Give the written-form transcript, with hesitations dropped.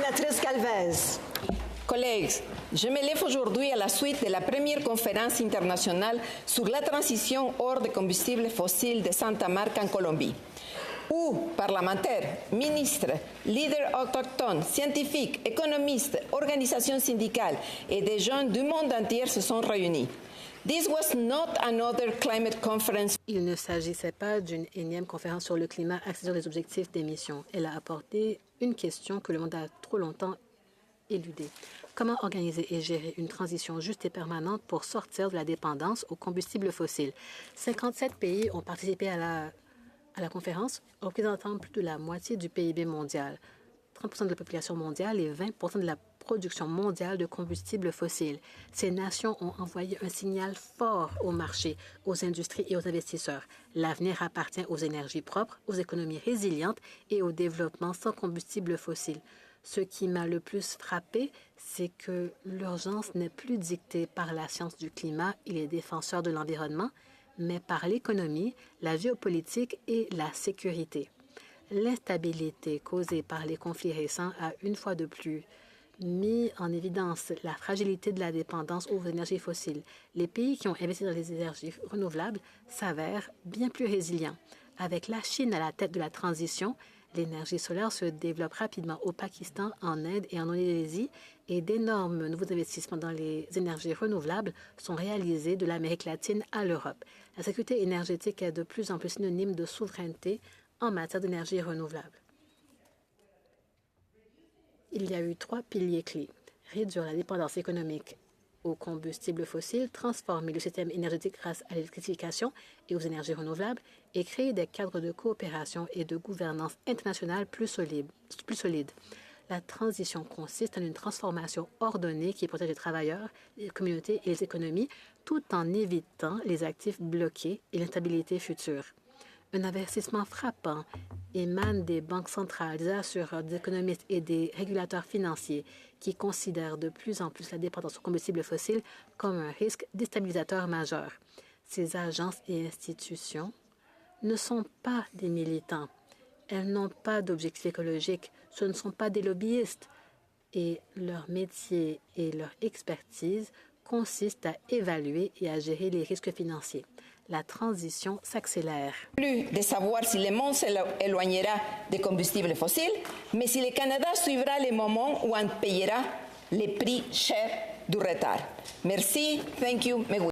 Sénatrice Calvez. Collègues, je me lève aujourd'hui à la suite de la première conférence internationale sur la transition hors des combustibles fossiles de Santa Marta en Colombie, où parlementaires, ministres, leaders autochtones, scientifiques, économistes, organisations syndicales et des jeunes du monde entier se sont réunis. This was not another climate conference. Il ne s'agissait pas d'une énième conférence sur le climat axée sur les objectifs d'émission. Elle a apporté une question que le monde a trop longtemps éludée. Comment organiser et gérer une transition juste et permanente pour sortir de la dépendance aux combustibles fossiles? 57 pays ont participé à la conférence, représentant plus de la moitié du PIB mondial, 30 % de la population mondiale et 20 % de la production mondiale de combustibles fossiles. Ces nations ont envoyé un signal fort au marché, aux industries et aux investisseurs. L'avenir appartient aux énergies propres, aux économies résilientes et au développement sans combustibles fossiles. Ce qui m'a le plus frappé, c'est que l'urgence n'est plus dictée par la science du climat et les défenseurs de l'environnement, mais par l'économie, la géopolitique et la sécurité. L'instabilité causée par les conflits récents a une fois de plus mis en évidence la fragilité de la dépendance aux énergies fossiles. Les pays qui ont investi dans les énergies renouvelables s'avèrent bien plus résilients. Avec la Chine à la tête de la transition, l'énergie solaire se développe rapidement au Pakistan, en Inde et en Indonésie, et d'énormes nouveaux investissements dans les énergies renouvelables sont réalisés de l'Amérique latine à l'Europe. La sécurité énergétique est de plus en plus synonyme de souveraineté en matière d'énergie renouvelable. Il y a eu 3 piliers clés. Réduire la dépendance économique aux combustibles fossiles, transformer le système énergétique grâce à l'électrification et aux énergies renouvelables et créer des cadres de coopération et de gouvernance internationale plus solides. La transition consiste en une transformation ordonnée qui protège les travailleurs, les communautés et les économies tout en évitant les actifs bloqués et l'instabilité future. Un investissement frappant émane des banques centrales, des assureurs, des économistes et des régulateurs financiers qui considèrent de plus en plus la dépendance aux combustibles fossiles comme un risque déstabilisateur majeur. Ces agences et institutions ne sont pas des militants. Elles n'ont pas d'objectifs écologiques. Ce ne sont pas des lobbyistes. Et leur métier et leur expertise consistent à évaluer et à gérer les risques financiers. La transition s'accélère. Plus de savoir si le monde s'éloignera des combustibles fossiles, mais si le Canada suivra le moment où on payera les prix chers du retard. Merci, thank you,